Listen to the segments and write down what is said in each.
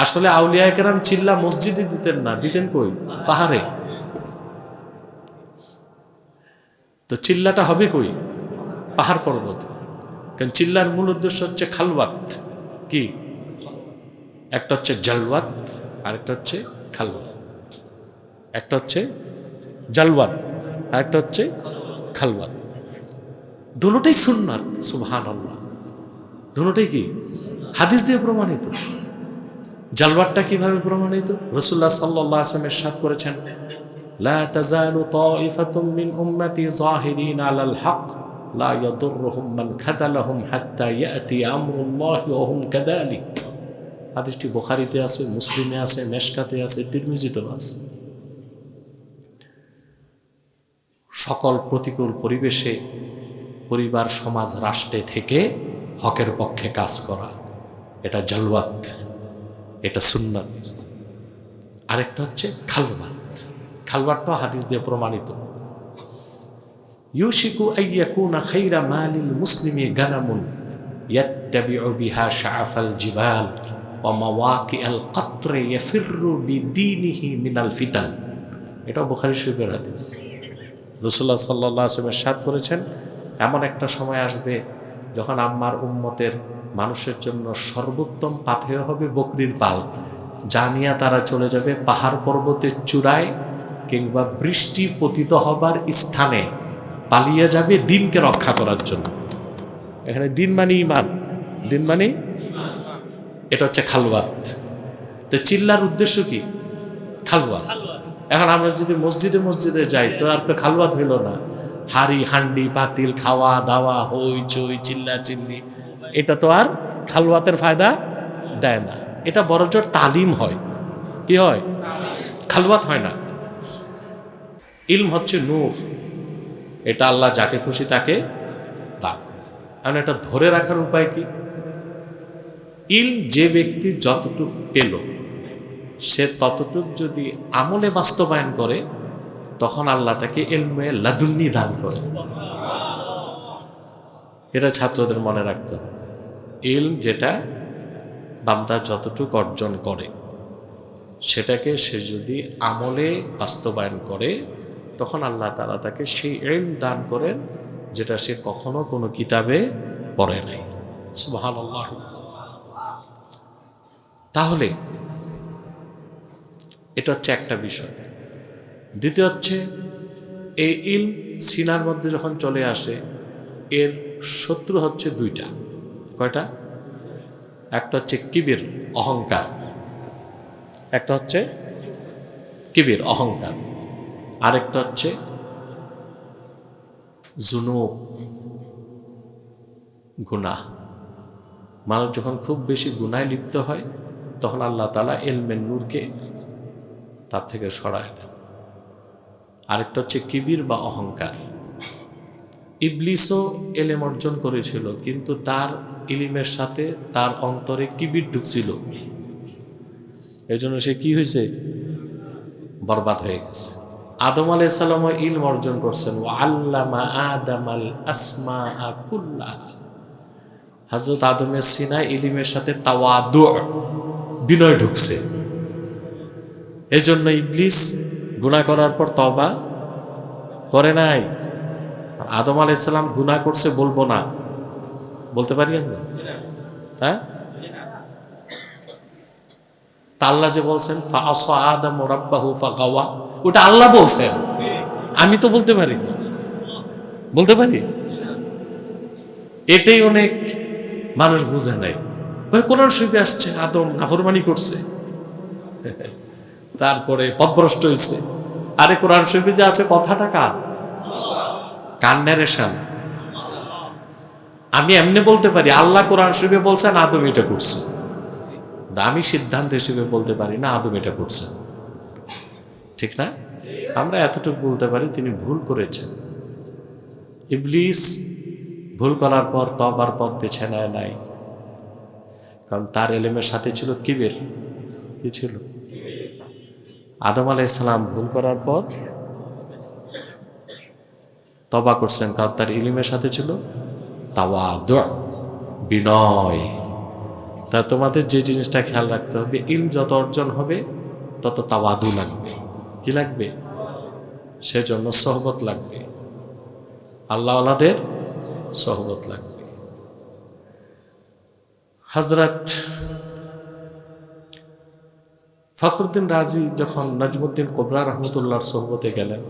আসলে আউলিয়া কেরাম চিল্লা মসজিদে দিতেন না, দিতেন কই? পাহাড়ে। তো চিল্লাটা হবে কই? পাহাড় পর্বতে। কারণ চিল্লার মূল উদ্দেশ্য হচ্ছে খালওয়াত। কি? একটা হচ্ছে জালওয়াত, আরেকটা হচ্ছে খালওয়াত। একটা হচ্ছে জালওয়াত, আরেকটা হচ্ছে খালওয়াত। দুটোটাই সুন্নাত। সুবহানাল্লাহ। দুটোটাই কি? হাদিস দিয়ে প্রমাণিত। জালওয়াতটা কিভাবে প্রমাণিত? রাসূলুল্লাহ সাল্লাল্লাহু আলাইহি ওয়াসাল্লাম ইরশাদ করেছেন, লা তাযালু তাইফাতুম মিন উম্মতি যাহিরিন আলাল হক লা ইয়াদুররুহুম মান খাযালাহুম হাত্তা ইয়াতি আমরুল্লাহি ওয়া হুম কাযালিক। হাদিসটি বুখারীতে আছে, মুসলিমে আছে, মেশকাতে আছে, তিরমিজিতেও আছে। সকল প্রতিকূল পরিবেশে পরিবার, সমাজ, রাষ্ট্রে থেকে হকের পক্ষে কাজ করা, এটা জালওয়াত, এটা সুন্নাত। আরেকটা হচ্ছে খালওয়াত। খালওয়াতটা হাদিস দিয়ে প্রমাণিত। ইউশিকু আইয়াকুনা খাইরা মালিল মুসলিমি গানামুন ইয়াত্তাবিউ বিহা শাআফাল জিবাল ওয়া মাওয়াকিআল কাতরি ইয়াফিররু বিদীনিহি মিনাল ফিতান। এটা বুখারী শরীফের হাদিস। রাসূলুল্লাহ সাল্লাল্লাহু আলাইহি ওয়াসাল্লাম ইরশাদ করেছেন, এমন একটা সময় আসবে যখন আমার উম্মতের মানুষের জন্য সর্বোত্তম পাথেয় হবে বকরির পাল, যা নিয়ে তারা চলে যাবে পাহাড় পর্বতের চূড়ায় কিংবা বৃষ্টি পতিত হবার স্থানে, পালিয়ে যাবে দিনকে রক্ষা করার জন্য। এখানে দিন মানে ঈমান, দিন মানে এটা হচ্ছে খালওয়াত। তো চিল্লার উদ্দেশ্য কি? খালওয়াত। এখন আমরা যদি মসজিদে মসজিদে যাই তো আর তো খালওয়াত হইল না। হাড়ি হান্ডি পাতিল, খাওয়া দাওয়া, হই চই, চিল্লা চিল্লি, এটা তো আর খালওয়াতের ফায়দা দেয় না। এটা বড়জোর তালিম হয়। কি হয়? খালওয়াত হয় না। ইলম হচ্ছে নূর, এটা আল্লাহ যাকে খুশি তাকে দান করে। কারণ এটা ধরে রাখার উপায় কি? ইলম যে ব্যক্তি যতটুক পেল, সে ততটুক যদি আমলে বাস্তবায়ন করে, তখন আল্লাহ তাকে ইলমে লাদুন্নি দান করে। এটা ছাত্রদের মনে রাখতে হবে। ইলম যেটা বান্দা যতটুকু অর্জন করে, সেটাকে সে যদি আমলে বাস্তবায়ন করে, তখন আল্লাহ তাআলা তাকে সেই ইলম দান করেন যেটা সে কখনো কোনো কিতাবে পড়ে নাই। সুবহানাল্লাহ। তাহলে এটা হচ্ছে একটা বিষয়। দ্বিতীয় হচ্ছে, এই ইলম সিনার মধ্যে যখন চলে আসে, এর শত্রু হচ্ছে দুইটা। কয়টা? একটা হচ্ছে কিবির, অহংকার। একটা হচ্ছে কিবির, অহংকার। আরেকটা হচ্ছে জুনুব, গুনাহ। মানুষ যখন খুব বেশি গুনায় লিপ্ত হয়, তখন আল্লাহ তাআলা ইলমের নূরকে তার থেকে সরায় দেন। আরেকটা হচ্ছে কিবির বা অহংকার। ইবলিসও ইলম অর্জন করেছিল, কিন্তু তার ইলমের সাথে তার অন্তরে কিবির ঢুকছিল। এই জন্য সে কি হয়েছে? বরবাদ হয়ে গেছে। আদম আলাইহিস সালাম ইলম অর্জন করছেন, ওয়া আল্লামা আদামাল আসমাআ কুল্লাহা। হযরত আদমের সিনায় ইলমের সাথে তাওয়াদু, বিনয় ঢুকছে। এই জন্য ইবলিস গুনাহ করার পর তওবা করে নাই। আদম আলাইহিস সালাম গুনাহ করছে বলবো না, বলতে পারি আমরা? হ্যাঁ, তা আল্লাহ যে বলছেন ফাআসা আদম রাব্বাহু ফাগাওয়া, ওটা আল্লাহ বলছেন, আমি তো বলতে পারি না। বলতে পারি? এটাই অনেক মানুষ বুঝে নাই। কোরআন শরীফে আসছে আদম নাফরমানি করছে, তারপরে পথভ্রষ্ট হয়েছে। আরে কোরআন শরীফে যে আছে কথাটা কার? কার ন্যারেশন? আমি এমনি বলতে পারি আল্লাহ কোরআন শরীফে বলছেন আদম এটা করছে, আমি সিদ্ধান্ত হিসেবে বলতে পারি না আদম এটা করছেন। ঠিক না? আমরা এতটুকু বলতে পারি তিনি ভুল করেছেন। ইবলিস ভুল করার পর তওবার পথ বেছে নেয় নাই, কারণ তার ইলমের সাথে ছিল কিবির। কি ছিল? আদম আলাইহিস সালাম ভুল করার পর তওবা করছেন, কারণ তার ইলমের সাথে ছিল তাওয়াদু, বিনয়। তা তোমাদের যে জিনিসটা খেয়াল রাখতে হবে, ইলম যত অর্জন হবে তত তাওয়াদু লাগবে। কি লাগবে? সেজন্য সোহবত লাগবে, আল্লাহওয়ালাদের সোহবত লাগবে। হযরত ফখরুদ্দিন রাজি যখন নাজমুদ্দিন কোবরা রহমতুল্লাহর সোহবতে গেলেন,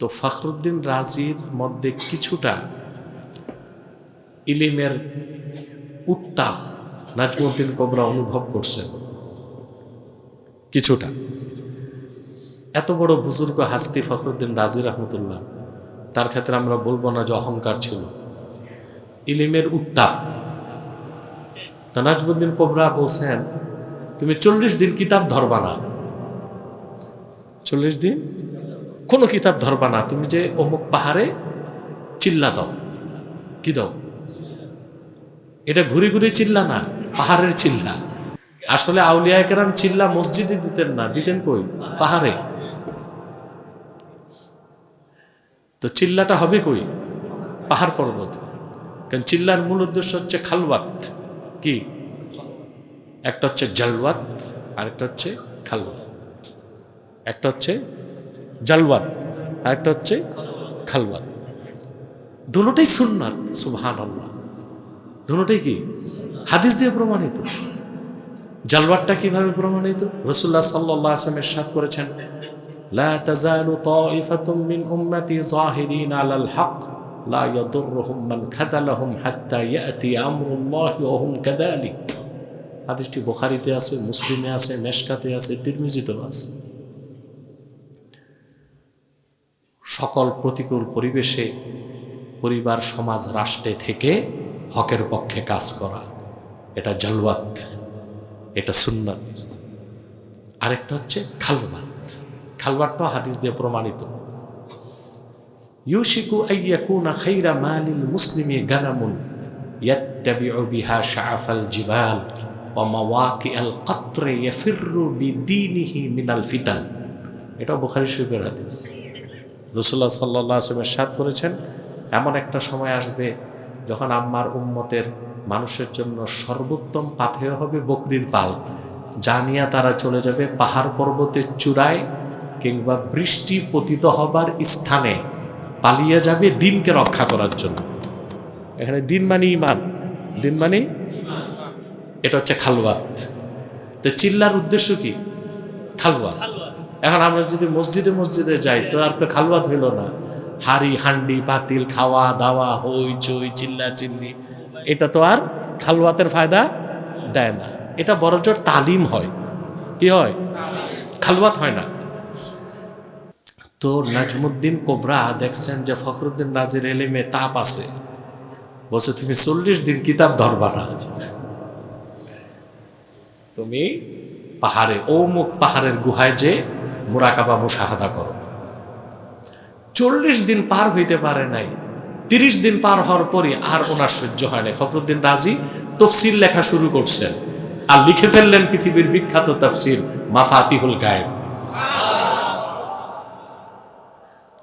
তো ফখরুদ্দিন রাজির মধ্যে কিছুটা ইলিমের উত্তাপ নাজমুদ্দিন কোবরা অনুভব করছেন, কিছুটা। এত বড় বুজুর্গ হাস্তি ফখরুদ্দিন রাজি রহমতুল্লাহ, তার ক্ষেত্রে আমরা বলবো না যে অহংকার ছিল, ইলিমের উত্তাপ। তা নাজমুদ্দিন কোবরা বলছেন, তুমি 40 দিন কিতাব ধরবা না, 40 দিন কোনো কিতাব ধরবা না, তুমি যে অমুক পাহাড়ে চিল্লা দাও। কি দাও? এটা ঘুরে ঘুরে চিল্লা না, পাহাড়ের চিল্লা। আসলে আউলিয়া কেরাম চিল্লা মসজিদে দিতেন না, দিতেন কই? পাহাড়ে। তো চিল্লাটা হবে কই? পাহাড় পর্বত। কারণ চিল্লার মূল উদ্দেশ্য হচ্ছে খালওয়াত। কি? একটা হচ্ছে জালওয়াত আর একটা হচ্ছে খালওয়াত। একটা হচ্ছে জালওয়াত আর একটা হচ্ছে খালওয়াত। দুটোটাই সুন্নাত। সুবহানাল্লাহ। দুটোটাই কি? হাদিস দিয়ে প্রমাণিত। জালওয়াতটা কিভাবে প্রমাণিত? রাসূলুল্লাহ সাল্লাল্লাহু আলাইহি ওয়াসাল্লাম ইরশাদ করেছেন, লা তাযালু তাইফাতুম মিন উম্মতি যাহিরিন আলাল হক লা ইয়াদুররুহুম মান খাযালাহুম হাত্তা ইয়াতি আমরুল্লাহি ওয়া হুম কাযালিক। হাদিসটি বুখারীতে আছে, মুসলিমে আছে, মেশকাতে আছে, তিরমিজিতেও আছে। সকল প্রতিকূল পরিবেশে পরিবার, সমাজ, রাষ্ট্রে থেকে হকের পক্ষে কাজ করা, এটা জালওয়াত, এটা সুন্নাত। আরেকটা হচ্ছে খালওয়াত। খালওয়াতটাও হাদিস দিয়ে প্রমাণিত। ইউশিকু আইয়াকুনা খাইরা মালিল মুসলিমি গানামুন ইয়াত্তাবিউ বিহা শাআফাল জিবাল ওয়া মাওয়াকিআল কত্রে ইয়াফিররু বিদীনিহি মিনাল ফিতান। এটা বুখারী শরীফের হাদিস। রাসূলুল্লাহ সাল্লাল্লাহু আলাইহি ওয়াসাল্লাম ইরশাদ করেছেন, এমন একটা সময় আসবে যখন আম্মার উম্মতের মানুষের জন্য সর্বোত্তম পাথেয় হবে বকরির পাল, যা নিয়ে তারা চলে যাবে পাহাড় পর্বতের চূড়ায় কিংবা বৃষ্টি পতিত হবার স্থানে, পালিয়ে যাবে দিনকে রক্ষা করার জন্য। এখানে দিন মানে ঈমান, দিন মানে এটা হচ্ছে খালওয়াত। তো চিল্লার উদ্দেশ্য কি? খালওয়াত। এখন আমরা যদি মসজিদে মসজিদে যাই তো আর তো খালওয়াত হইল না, হাড়ি হান্ডি পাতিল খাওয়া দাওয়া হই চই চিল্লা চিল্লি, এটা তো আর খালওয়াতের ফায়দা দেয় না। এটা বড়জোর তালিম হয়। কি হয়? খালওয়াত হয় না। তো নাজমুদ্দিন কোবরা দেখছেন যে ফখরুদ্দিন রাজির এলেমে তাপ আছে, বলছে তুমি 40 দিন কিতাব ধরবা না, তুমি পাহাড়ে অমুক পাহাড়ের গুহায় যে মুরাকাবা মুশাহাদা করো। 40 দিন পার হইতে পারে নাই, 30 দিন পার হওয়ার পরই আর ওনার সহ্য হয় নাই। ফখরুদ্দিন রাজি তাফসীর লেখা শুরু করছেন আর লিখে ফেললেন পৃথিবীর বিখ্যাত তাফসীর মাফাতিহুল গায়েব।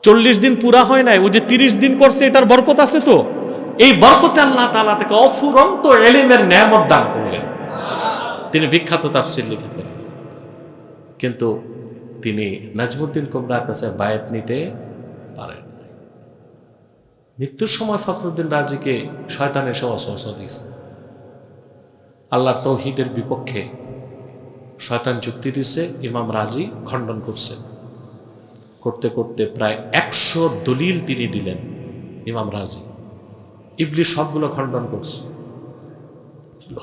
40 দিন পুরা হয় নাই, ও যে 30 দিন করছে, এটার বরকত আছে। তো এই বরকতে আল্লাহ তাআলা থেকে অফুরন্ত ইলমের নেয়ামত দান করলেন, তিনি বিখ্যাত তাফসীর লিখে ফেললেন। কিন্তু তিনি নাজমুদ্দিন কোবরার কাছে বায়াত নিতে পারেন না। মৃত্যুর সময় ফখরুদ্দিন রাজিকে শয়তান এসে ওয়াসওয়াসা দিয়েছে, আল্লাহর তৌহিদের বিপক্ষে শয়তান যুক্তি দিছে, ইমাম রাজি খণ্ডন করছে। করতে করতে প্রায় 100 দলিল তিনি দিলেন ইমাম রাজি। ইবলিস সবগুলো খণ্ডন করছে।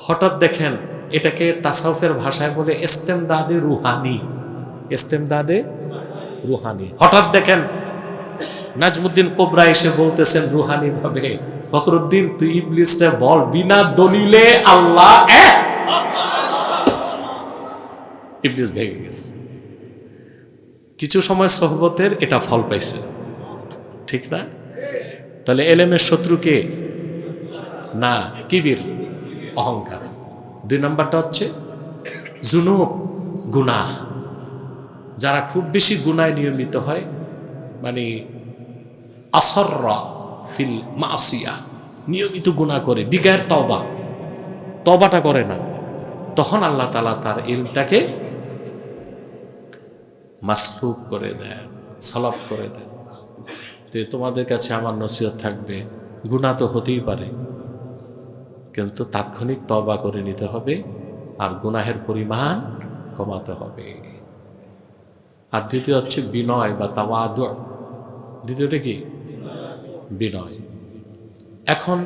হঠাৎ দেখেন, এটাকে তাসাউফের ভাষায় বলে ইস্তেমদাদে রুহানি। ইস্তেমদাদে রুহানি। হঠাৎ দেখেন নাজমুদ্দিন কোবরা এসে বলতেছেন রুহানি ভাবে, ফখরুদ্দিন তুই ইবলিসে বল বিনা দলিলে আল্লাহ এক। ইবলিস ভেঙে গেছে। কিছু সময় সোহবতের এটা ফল পাইছে, ঠিক না? তাহলে এলেমের শত্রুকে না, কিবির, অহংকার। 2 নম্বরটা হচ্ছে জুনুব, গুনাহ। যারা খুব বেশি গুনায় নিয়মিত হয়, মানে আসররা ফিল মাসিয়া, নিয়মিত গুনাহ করে বিগায়ের তওবা, তওবাটা করে না, তখন আল্লাহ তাআলা তার ইলমটাকে মাসলুব করে দেয়, সলব করে দেয়। তো তোমাদের কাছে আমার নসিহত থাকবে, গুনাহ তো হতেই পারে, কিন্তু তাৎক্ষণিক তওবা করে নিতে হবে আর গুনাহের পরিমাণ কমাতে হবে। আর দ্বিতীয় হচ্ছে বিনয় বা তাওয়াদু। দ্বিতীয়টা কি? বিনয়। এখন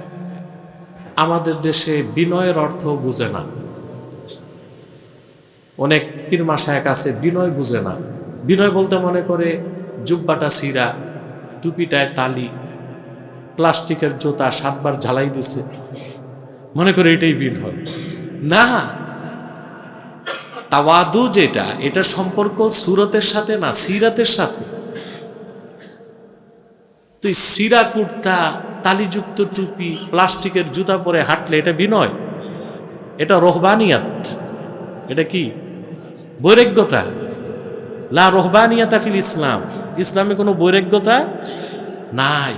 আমাদের দেশে বিনয়ের অর্থ বুঝে না, অনেক পীর মাশায়েখ আছে বিনয় বুঝে না। বিনয় বলতে মনে করে জুব্বাটা ছিঁড়া, টুপিটায় তালি, প্লাস্টিকের জুতা 7 বার ঝালাই দিছে, মনে করে এটাই বিনয়। না, তাওয়াদু যেটা, এটা সম্পর্ক সুরতের সাথে না, সিরাতের সাথে। তুই সিরা কুর্তা, তালিযুক্ত টুপি, প্লাস্টিকের জুতা পরে হাঁটলে এটা বিনয়? এটা রহবানিয়াত। এটা কি? বৈরাগ্যতা। লা রহবানিয়াতা ফিল ইসলাম। ইসলামে কোনো বৈরাগ্যতা নাই।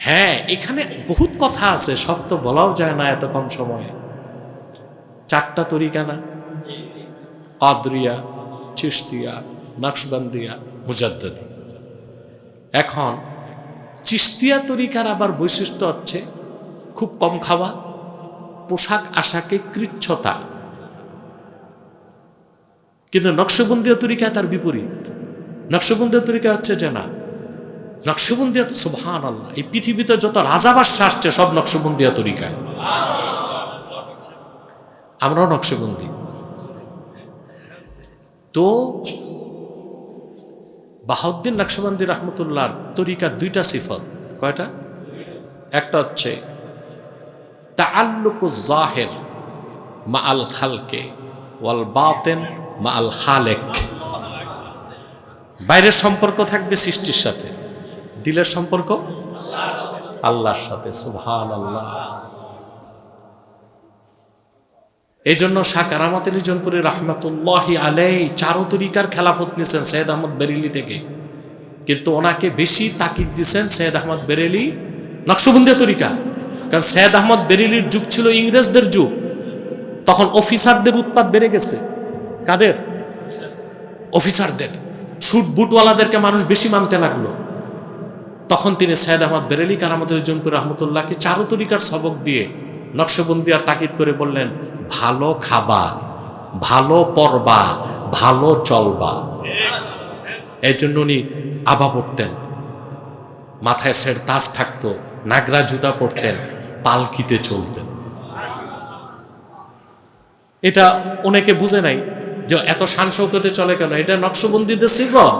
হ্যাঁ, এখানে বহুত কথা আছে, সব তো বলাও যায় না এত কম সময়ে। 4টা তরিকা না? কাদরিয়া, চিশতিয়া, নকশবন্দিয়া, মুজাদ্দিদি। এখন চিশতিয়া তরিকার আবার বৈশিষ্ট্য হচ্ছে খুব কম খাওয়া, পোশাক আশাকে কৃচ্ছতা। কিন্তু নকশবন্দিয়া তরিকা তার বিপরীত। নকশবন্দিয়া তরিকা হচ্ছে যে না, নকশবন্দিয়া তো সুবহানাল্লাহ, এই পৃথিবীতে যত রাজা বাদশা আসছে সব নকশবন্দিয়া তরিকায়। আমরাও নকশবন্দি। তো বাহাউদ্দিন নকশবন্দি রহমতুল্লাহর তরিকার 2টা সিফত। কয়টা? একটা হচ্ছে তাআল্লুকুজ জাহির মা আল খালকে ওয়াল বাতিন মা আল খালেক। বাইরের সম্পর্ক থাকবে সৃষ্টির সাথে, দিলের সম্পর্ক আল্লাহর সাথে। সুবহানাল্লাহ। এই জন্য শাহ কারামত আলী জৌনপুরী রহমতুল্লাহি আলাইহি 4 তরিকার খেলাফত নিয়েছেন সৈয়দ আহমদ বেরেলি থেকে, কিন্তু ওনাকে বেশি তাকিদ দিয়েছেন সৈয়দ আহমদ বেরেলি নকশবন্দিয়া তরিকা। কারণ সৈয়দ আহমদ বেরেলির যুগ ছিল ইংরেজদের যুগ, তখন অফিসারদের উৎপাত বেড়ে গেছে। কাদের? অফিসারদের। ছুট বুটওয়ালাদেরকে মানুষ বেশি মানতে লাগলো। তখন তিনি সৈয়দ আহমদ বেরেলি কারামত আলী জৌনপুরী রহমতুল্লাহকে 4 তরিকার সবক দিয়ে নকশবন্দিয়ার তাকিদ করে বললেন, ভালো খাবা, ভালো পরবা, ভালো চলবা। এই জন্য উনি আবা পড়তেন, মাথায় সের তাজ থাকতো, নাগরা জুতা পরতেন, পালকিতে চলতেন। এটা অনেকে বুঝে নাই যে এত শান শৌকতে চলে কেন, এটা নকশবন্দিদের সিফত।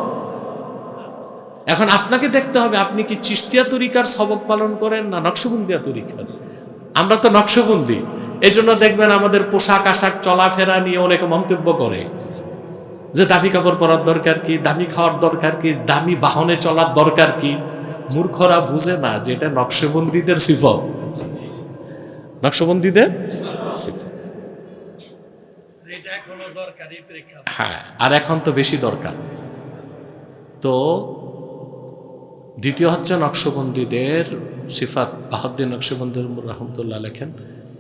এখন আপনাকে দেখতে হবে আপনি কি চিশতিয়া তরিকার সবক পালন করেন না নকশবন্দিয়া তরিকার। আমরা তো নকশবন্দি, এই জন্য দেখবেন আমাদের পোশাক আশাক চলাফেরা নিয়ে অনেকে মন্তব্য করে যে দামি কাপড় পরার দরকার কি, দামি খাওয়ার দরকার কি, দামি বাহনে চলার দরকার কি। মূর্খরা বুঝে না যে এটা নকশবন্দিদের সিফত, নকশবন্দিদের সিফত। হ্যাঁ, আর এখন তো বেশি দরকার। তো দ্বিতীয় হচ্ছে নকশবন্দিদের সিফাত। বাহাউদ্দিন নকশবন্দি রহমতুল্লাহ লেখেন,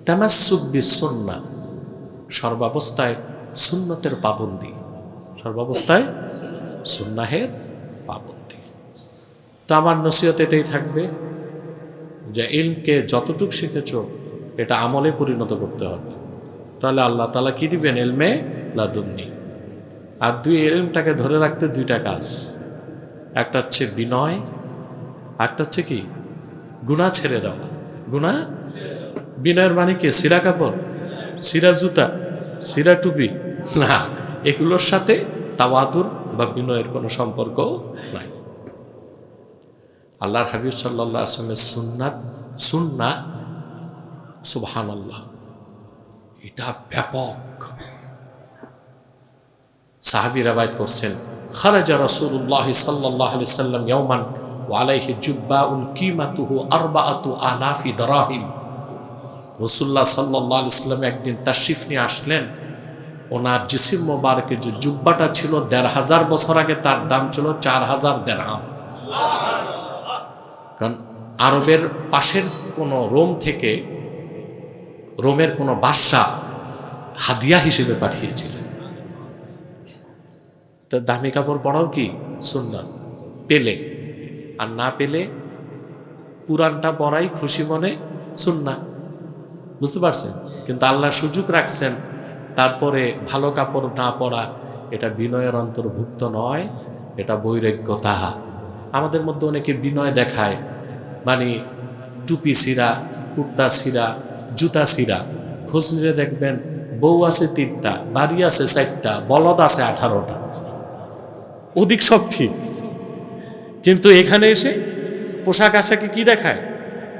তামাসসুক বিসুন্নাহ, সর্বাবস্থায় সুন্নতের পাবন্দি, সর্বাবস্থায় সুন্নাহের পাবন্দি। তো আমার নসিহত এটাই থাকবে যে ইলমকে যতটুক শিখেছ এটা আমলে পরিণত করতে হবে, তাহলে আল্লাহ তাআলা কি দিবেন? ইলমে লাদুন্নি। আর ইলমটাকে ধরে রাখতে 2টা কাজ, একটা হচ্ছে বিনয়, একটা হচ্ছে কি? গুনাহ ছেড়ে দেওয়া। গুনাহ, বিনয়ের মানে কি? সিরা কাপড়, সিরা জুতা, সিরা টুপি না, এগুলোর সাথে তাওয়াদুর বা বিনয়ের কোনো সম্পর্ক নাই। আল্লাহর হাবিব সাল্লাল্লাহু আলাইহি ওয়াসাল্লামের সুন্নাহ, সুবহানাল্লাহ, এটা ব্যাপক। সাহাবী রাওয়ায়াত করছেন, খারাজা রাসূলুল্লাহ সাল্লাল্লাহু আলাইহি ওয়াসাল্লাম ইয়াওমান ওয়া আলাইহি জুব্বাউন কিমাতুহু 4000 দিরহাম। রাসূলুল্লাহ সাল্লাল্লাহু আলাইহি ওয়াসাল্লাম একদিন তাশরিফ নিয়ে আসলেন, ওনার জিসিম মোবারকে যে জুব্বাটা ছিল 1500 বছর আগে তার দাম ছিল 4000 দিরহাম। কারণ আরবের পাশের কোনো রোম থেকে রোমের কোনো বাদশাহ হাদিয়া হিসেবে পাঠিয়েছিলেন। তা দামি কাপড় পরাও কি সুন্নাত, পেলে, আর না পেলে পুরানটা পরাই খুশি মনে সুন্নাত। বুঝতে পারছেন? কিন্তু আল্লাহ সুযোগ রাখছেন, তারপরে ভালো কাপড় না পরা এটা বিনয়ের অন্তর্ভুক্ত নয়, এটা বৈরাগ্যতা। আমাদের মধ্যে অনেকে বিনয় দেখায়, মানে টুপি ছিঁড়া, কুর্তা ছিঁড়া, জুতা ছিঁড়া। খোঁজ নিয়ে দেখবেন বউ আছে 3টা, বাড়ি আছে 4টা, বলদ আছে 18টা, ওদিক সব ঠিক, কিন্তু এখানে এসে পোশাক আশাকে কি দেখায়?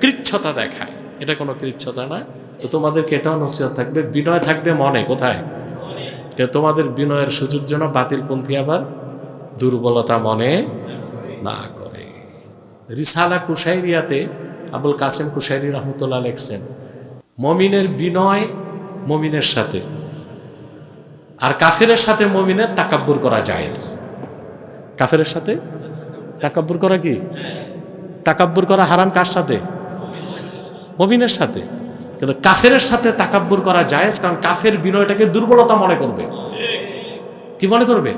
কৃচ্ছতা দেখায়। এটা কোনো কৃচ্ছতা না। তো তোমাদেরকে এটাও নসিহত থাকবে, বিনয় থাকবে মনে। কোথায়? তোমাদের বিনয়ের সুযোগ যেন বাতিলপন্থী আবার দুর্বলতা মনে না করে। রিসালা কুশাইরিয়াতে আবুল কাসেম কুশাইরি রহমতুল্লাহ লিখছেন, মমিনের বিনয় মমিনের সাথে, আর কাফেরের সাথে মমিনের তাকাব্বুর করা জায়েজ। কাফেরের সাথে তাকাব্বুর করা কি? তাকাব্বুর করা হারাম কার সাথে? মমিনের সাথে। কিন্তু কাফেরের সাথে তাকাব্বুর করা জায়েজ, কারণ কাফের বিনয়টাকে দুর্বলতা মনে করবে। কি মনে করবে?